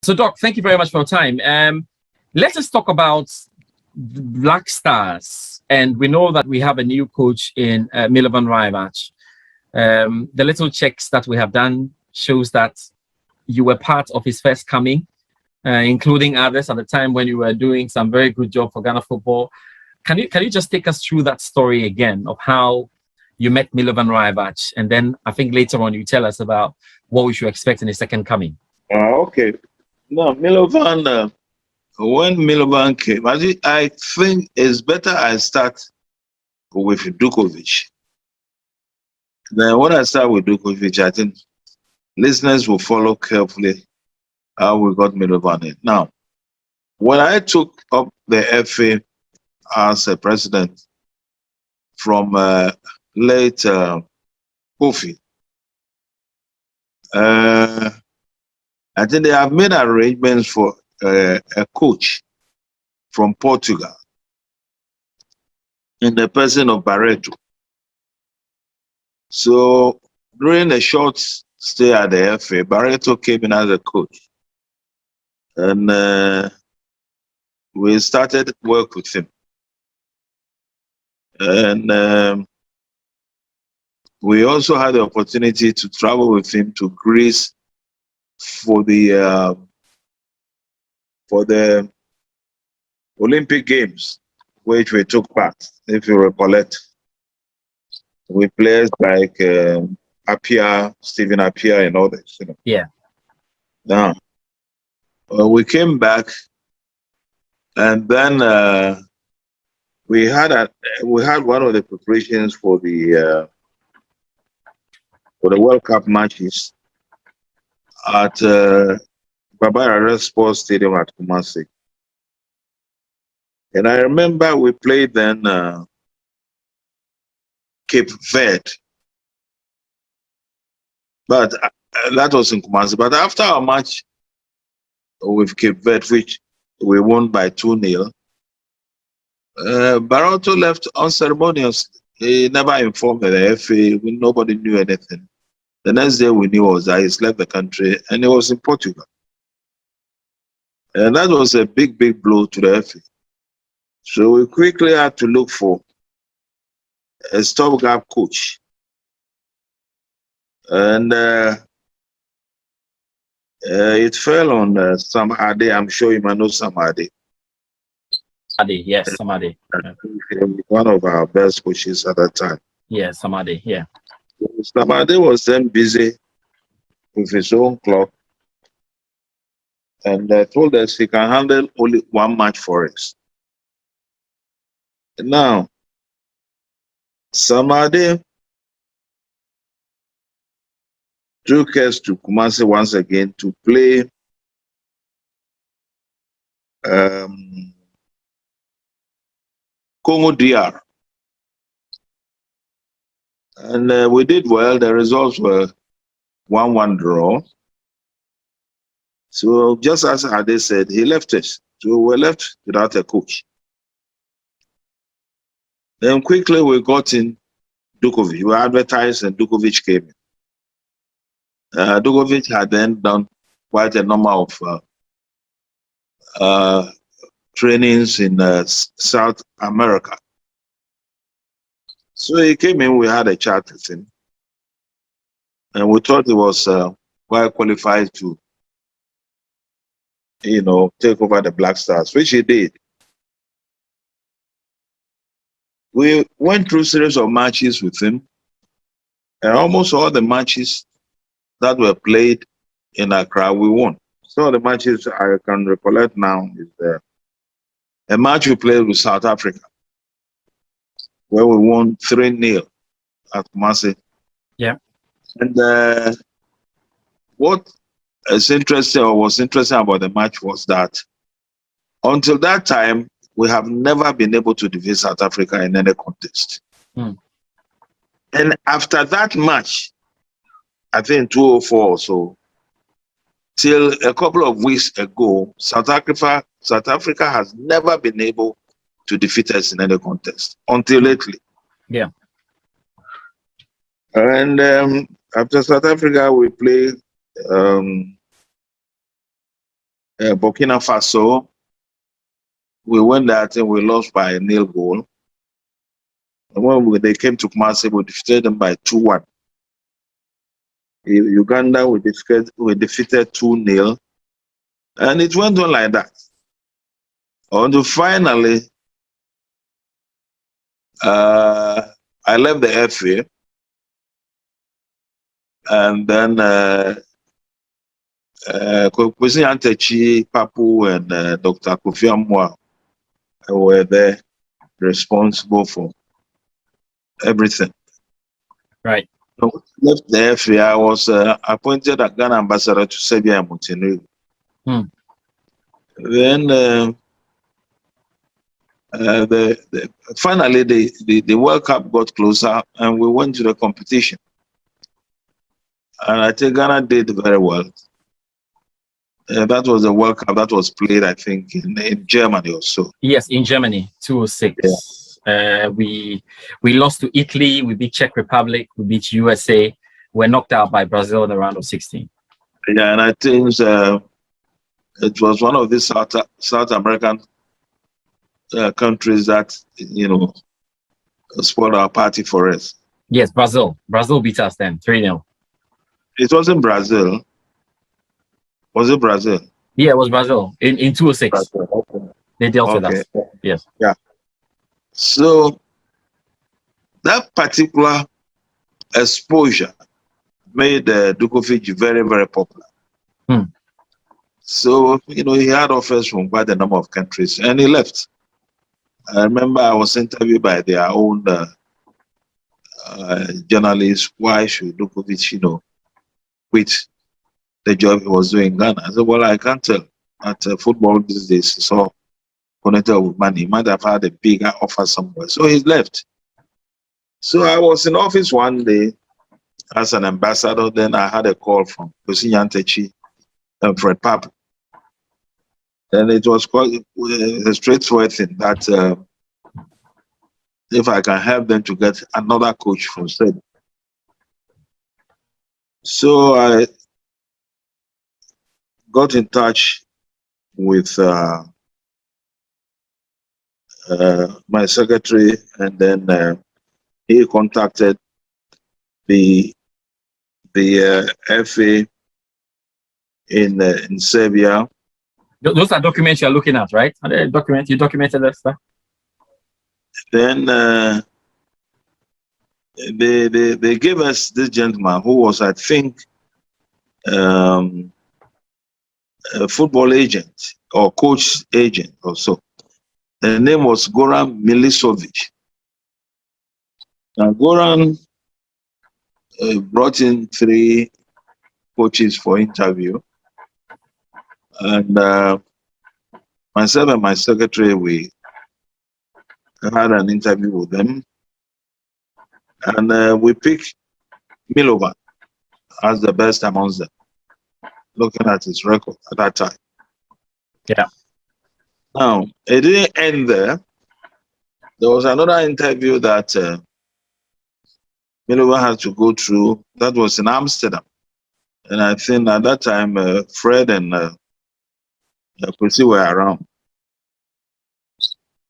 So, Doc, thank you very much for your time. Let us talk about Black Stars. And we know that we have a new coach in Milovan Rajevac. The little checks that we have done shows that you were part of his first coming, including others at the time when you were doing some very good job for Ghana football. Can you just take us through that story again of how you met Milovan Rajevac, and then I think later on you tell us about what we should expect in his second coming. Okay. No, Milovan, when Milovan came, I think it's better I start with Dujkovic. Then when I start with Dujkovic, I think listeners will follow carefully how we got Milovan in. Now, when I took up the FA as a president from late Kofi, I think they have made arrangements for a coach from Portugal in the person of Barreto. So during a short stay at the FA, Barreto came in as a coach. And we started work with him. And we also had the opportunity to travel with him to Greece for the Olympic Games, which we took part. If you recollect, we players like Appiah, Stephen Appiah, and others. You know. Yeah. Now, we came back, and then we had one of the preparations for the World Cup matches at Baba Sports Stadium at Kumasi. And I remember we played then Cape Verde. But that was in Kumasi. But after our match with Cape Verde, which we won by 2-0, Barreto left unceremoniously. He never informed the FA. Nobody knew anything. The next day we knew was that he's left the country and he was in Portugal. And that was a big, big blow to the FA. So we quickly had to look for a stopgap coach. And it fell on Sam Ade. I'm sure you might know Sam Ade. Ade, yes, Sam Ade. One of our best coaches at that time. Yeah, Sam Ade, yeah. Sam Ade was then busy with his own club and told us he can handle only one match for us. Now, Sam Ade took us to Kumasi once again to play Congo DR. And we did well. The results were 1-1 draw. So just as Ade said, he left us. So we were left without a coach. Then quickly we got in Dujkovic. We advertised and Dujkovic came in. Dujkovic had then done quite a number of trainings in South America. So he came in, we had a chat with him. And we thought he was quite qualified to, take over the Black Stars, which he did. We went through a series of matches with him. And almost all the matches that were played in Accra, we won. Some of the matches I can recollect now is a match we played with South Africa, where we won 3-0 at Kumasi. Yeah. And what is interesting or was interesting about the match was that until that time, we have never been able to defeat South Africa in any contest. Mm. And after that match, I think 2004 or so, till a couple of weeks ago, South Africa has never been able to defeat us in any contest until lately. Yeah. And after South Africa, we played Burkina Faso. We went there and we lost by a nil goal. And when they came to Kumasi, we defeated them by 2-1. Uganda, we defeated 2-0. And it went on like that. Until finally, I left the FA. And then Kwesi Antechi, Papu, and Dr. Kofi Amwa were there responsible for everything. Right. So left the FA. I was appointed as Ghana ambassador to Serbia and Montenegro. Then finally the World Cup got closer and we went to the competition. And I think Ghana did very well. That was the World Cup that was played, I think, in Germany or so. Yes, in Germany, 2006. Yeah. We lost to Italy, we beat Czech Republic, we beat USA. We're knocked out by Brazil in the round of 16. Yeah, and I think it was one of these South American countries that, you know, spoiled our party for us. Yes, Brazil. Brazil beat us then, 3-0. It wasn't Brazil. Was it Brazil? Yeah, it was Brazil in 2006. Brazil. Okay. They dealt with us. Yes. Yeah. So that particular exposure made Dujkovic very, very popular. So, you know, he had offers from quite a number of countries and he left. I remember I was interviewed by their own journalists. Why should Dujkovic, you know, quit the job he was doing in Ghana? I said, well, I can't tell. At football these days, it's all connected with money. He might have had a bigger offer somewhere. So he left. So I was in office one day as an ambassador. Then I had a call from Kwesi Antechi and Fred Papu. And it was quite a straightforward thing that if I can help them to get another coach from Serbia. So I got in touch with my secretary, and then he contacted the FA in Serbia. Those are documents you're looking at, right? Are they you documented that stuff? Then they gave us this gentleman who was, I think, a football agent or coach agent or so. The name was Goran Milivojevic. Now Goran brought in 3 coaches for interview, and myself and my secretary, we had an interview with them, and we picked Milovan as the best amongst them, looking at his record at that time. Yeah. Now, it didn't end there. There was another interview that Milovan had to go through. That was in Amsterdam. And I think at that time, Fred and Kwesi were around.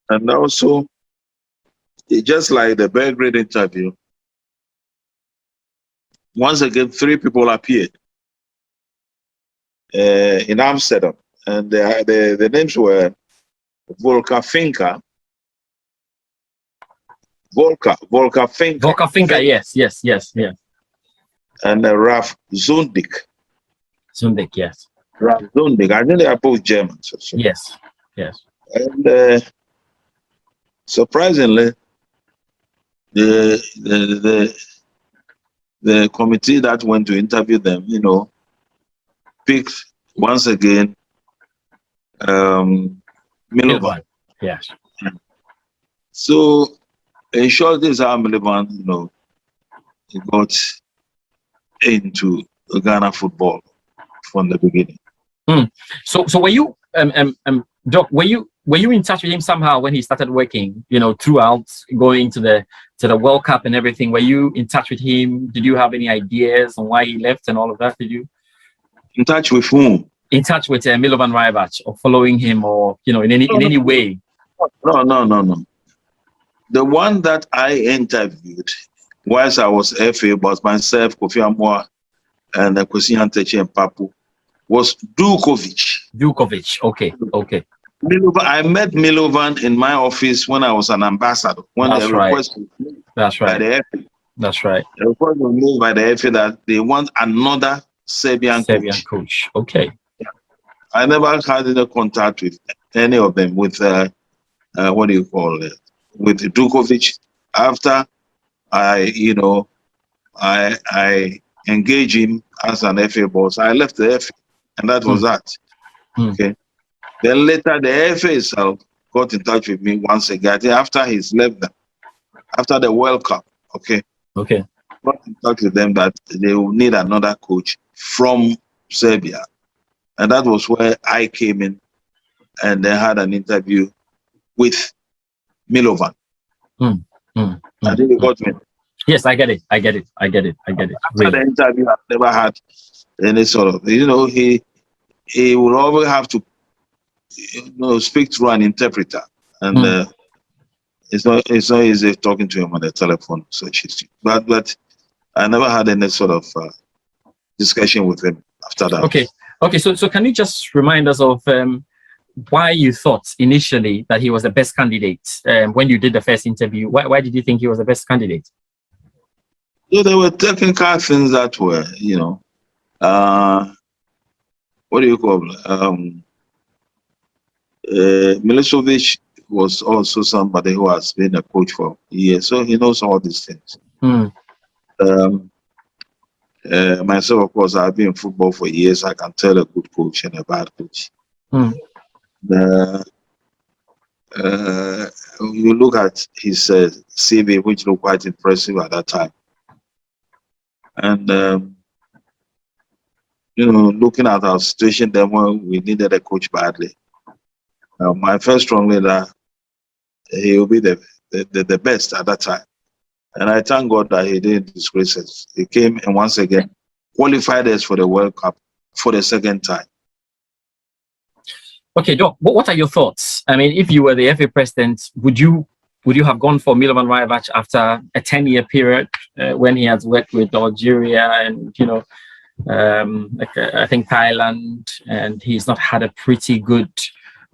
And also, just like the Belgrade interview, once again, 3 people appeared in Amsterdam. And the names were Volker Finka. Yes. And Raf Zundik. Yes. Raf Zundik. I think they are both Germans. So. Yes. And surprisingly, the committee that went to interview them, you know, picked once again Milovan. Yes. So, in short, this is how Milovan, you know, he got into Ghana football from the beginning. So were you, Doc? Were you in touch with him somehow when he started working? You know, throughout going to the World Cup and everything. Were you in touch with him? Did you have any ideas on why he left and all of that? Did you? In touch with whom? in touch with Milovan Rajevac or following him, or in any way? No. The one that I interviewed whilst I was FA was myself, Kofi Amoah, and Kwesi Nyantakyi and Papu, was Dujkovic. Dujkovic. Okay. Milovan, I met Milovan in my office when I was an ambassador. When That's the right. request was made by the FA. That's right. The request was made by the FA that they want another Serbian coach. Okay. I never had any contact with any of them. With what do you call it? With Dujkovic. After I engaged him as an FA boss, I left the FA, and that was that. Okay. Then later, the FA itself got in touch with me once again after he's left them, after the World Cup. Okay. Got in touch with them that they will need another coach from Serbia, and that was where I came in, and they had an interview with Milovan. I think you got me. Yes, I get it. After really? The interview, I've never had any sort of, he would always have to, speak through an interpreter, and it's not easy talking to him on the telephone, but I never had any sort of discussion with him after that. Okay. So can you just remind us of why you thought initially that he was the best candidate when you did the first interview? Why did you think he was the best candidate? There were technical things that were, what do you call it? Milivojevic was also somebody who has been a coach for years, so he knows all these things. Myself, of course, I've been in football for years. I can tell a good coach and a bad coach. You look at his CV, which looked quite impressive at that time. And, looking at our situation then when we needed a coach badly, I felt strongly that he will be the best at that time. And I thank God that he didn't disgrace us. He came and once again qualified us for the World Cup for the second time. Okay, Doc, what are your thoughts? I mean, if you were the FA president, would you have gone for Milovan Rajevac after a 10-year period when he has worked with Algeria and, I think Thailand, and he's not had a pretty good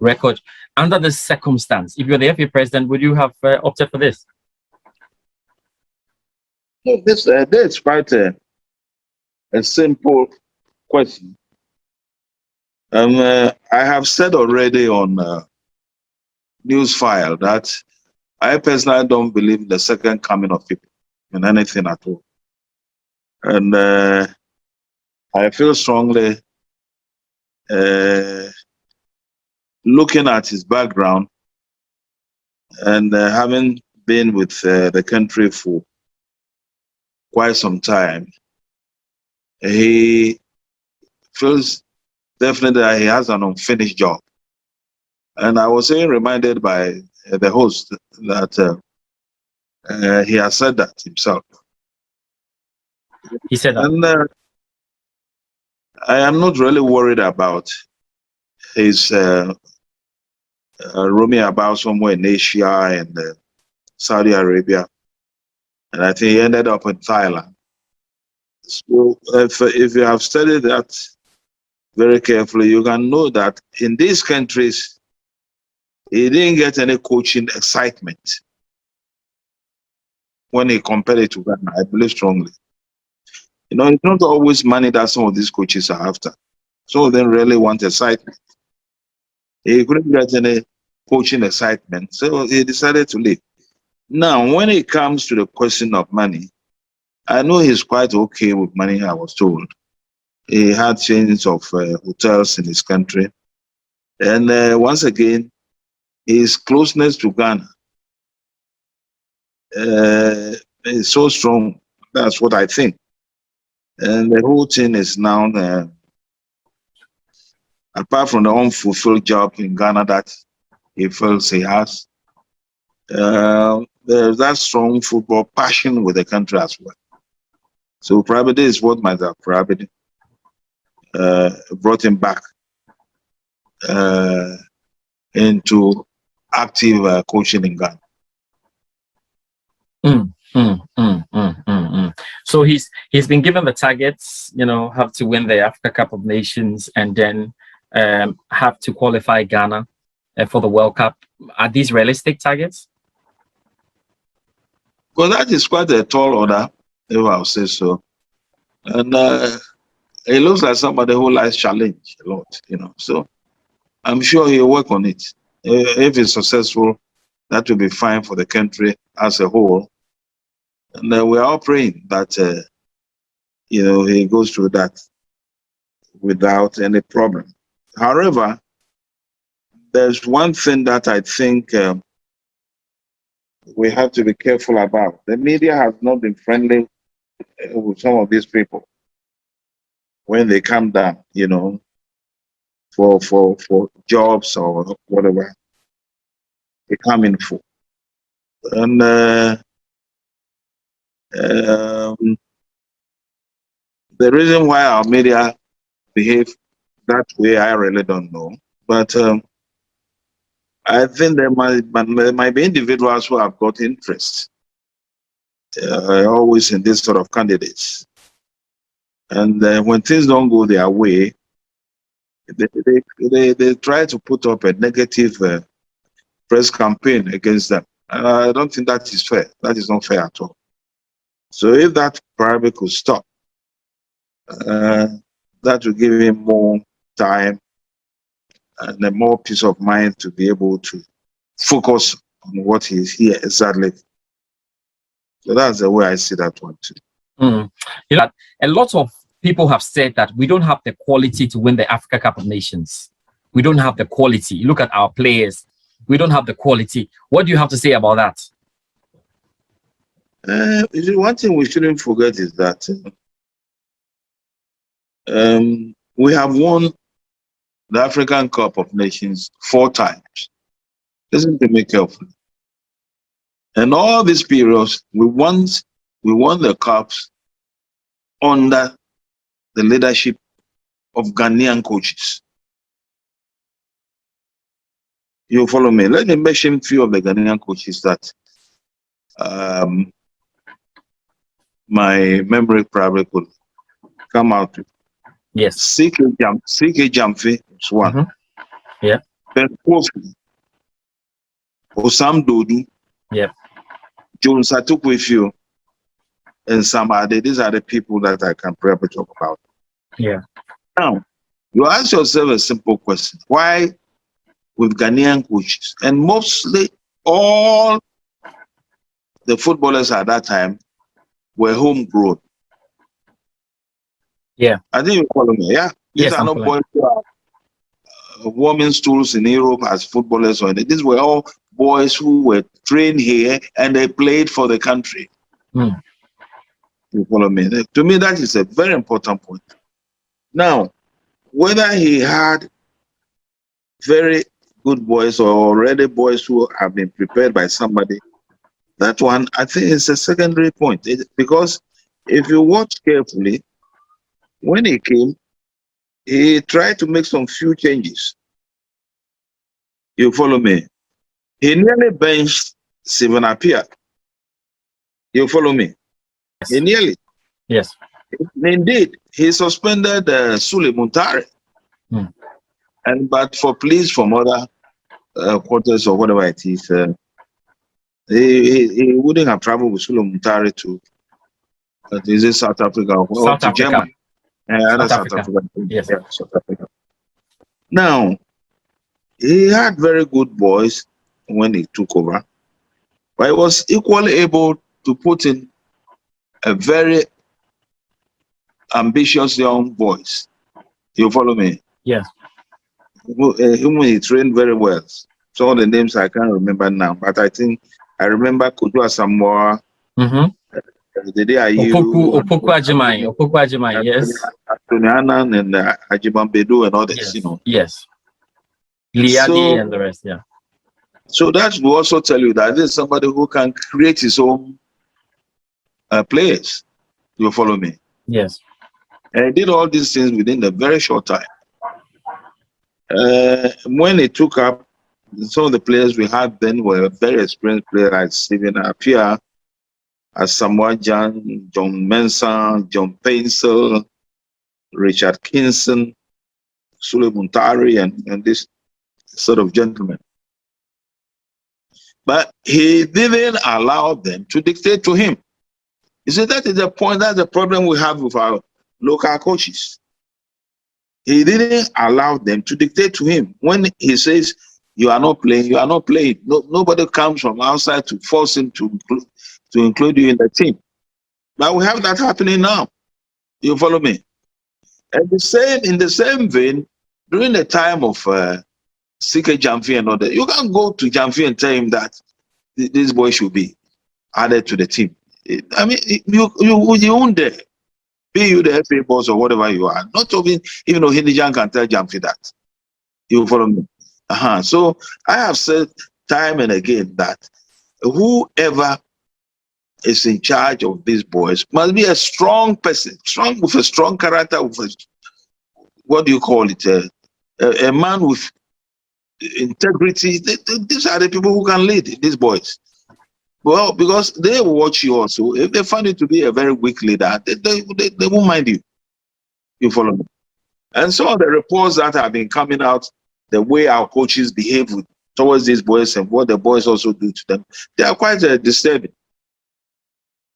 record? Under the circumstance, if you're the FA president, would you have opted for this? That's quite a simple question. I have said already on Newsfile that I personally don't believe in the second coming of people in anything at all. And I feel strongly, looking at his background and having been with the country for quite some time, he feels definitely that he has an unfinished job. And I was reminded by the host that he has said that himself. He said that. And I am not really worried about his roaming about somewhere in Asia and Saudi Arabia. And I think he ended up in Thailand. So if you have studied that very carefully, you can know that in these countries, he didn't get any coaching excitement when he compared it to Ghana. I believe strongly. It's not always money that some of these coaches are after. Some of them really want excitement. He couldn't get any coaching excitement, so he decided to leave. Now, when it comes to the question of money, I know he's quite okay with money, I was told. He had chains of hotels in his country. And once again, his closeness to Ghana is so strong. That's what I think. And the whole thing is now, apart from the unfulfilled job in Ghana that he feels he has, there's that strong football passion with the country as well. So probably this is what might have probably brought him back into active coaching in Ghana. So he's been given the targets, have to win the Africa Cup of Nations and then have to qualify Ghana for the World Cup. Are these realistic targets? Well, that is quite a tall order, if I'll say so. And he looks like somebody who likes challenge a lot, So I'm sure he'll work on it. If he's successful, that will be fine for the country as a whole. And we're all praying that, he goes through that without any problem. However, there's one thing that I think we have to be careful about. The media has not been friendly with some of these people when they come down, for jobs or whatever they come in for. And the reason why our media behave that way, I really don't know. But I think there might be individuals who have got interest always in this sort of candidates. And when things don't go their way, they try to put up a negative press campaign against them. I don't think that is fair. That is not fair at all. So if that probably could stop, that will give him more time and more peace of mind to be able to focus on what he's here exactly. So that's the way I see that one too. A lot of people have said that we don't have the quality to win the Africa Cup of Nations. We don't have the quality. Look at our players. We don't have the quality. What do you have to say about that? One thing we shouldn't forget is that we have won the African Cup of Nations 4 times. Listen to me carefully. And all these periods, we won the cups under the leadership of Ghanaian coaches. You follow me? Let me mention a few of the Ghanaian coaches that my memory probably could come out with. Yes. CK Jamfe is one. Yeah. Ben Kofi, Osam Dodu, Jones Atukwefio, and some other. These are the people that I can probably talk about. Yeah. Now, you ask yourself a simple question. Why with Ghanaian coaches? And mostly all the footballers at that time were homegrown. Yeah. I think you follow me, yeah? These Yes, are not boys who are warming stools in Europe as footballers. These were all boys who were trained here and they played for the country. You follow me? To me, that is a very important point. Now, whether he had very good boys or already boys who have been prepared by somebody, that one, I think, is a secondary point. Because if you watch carefully, when he came, he tried to make some few changes. You follow me? He nearly benched Steven Appiah. You follow me? Yes. He nearly. Yes. Indeed, he suspended Sule Muntari. But for pleas from other quarters or whatever it is, he wouldn't have traveled with Sule Muntari to South Africa or to Germany. South Africa. Yes. Yeah, South Africa. Now, he had very good boys when he took over, but he was equally able to put in a very ambitious young boys. You follow me? Yes. He trained very well. Some of the names I can't remember now, but I think I remember Kudu Asamoah. The day Opoku Agyeman, yes. Anthony Annan and Ajiman Bedu and others, Yes. Liadi and the rest, yeah. So that will also tell you that this is somebody who can create his own players. You follow me? Yes. And he did all these things within a very short time. When he took up, some of the players we had then were very experienced players like Steven Appiah, Samoa John Mensah, John Painsil, Richard Kinson, Sule Muntari, and this sort of gentlemen. But he didn't allow them to dictate to him. You see, that is the point, that's the problem we have with our local coaches. He didn't allow them to dictate to him. When he says, you are not playing, you are not playing. Nobody comes from outside to force him to include you in the team. But we have that happening now. You follow me? And in the same vein, during the time of CK Jamfi and other, you can go to Jamfi and tell him that this boy should be added to the team. I mean, you own there. Be you the FA boss or whatever you are. Not even though Hindijan can tell Jamfi that. You follow me? So I have said time and again that whoever is in charge of these boys must be a strong person, with a strong character, with a, what do you call it, a man with integrity. These are the people who can lead these boys. Well, because they watch you also. If they find you to be a very weak leader, they won't mind you. You follow me? And some of the reports that have been coming out, the way our coaches behave towards these boys and what the boys also do to them, they are quite disturbing.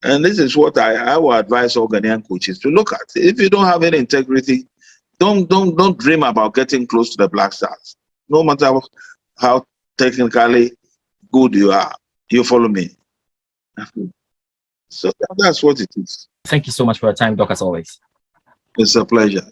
And this is what I will advise all Ghanaian coaches to look at. If you don't have any integrity, don't dream about getting close to the Black Stars. No matter how technically good you are. You follow me? So that's what it is. Thank you so much for your time, Doc, as always. It's a pleasure.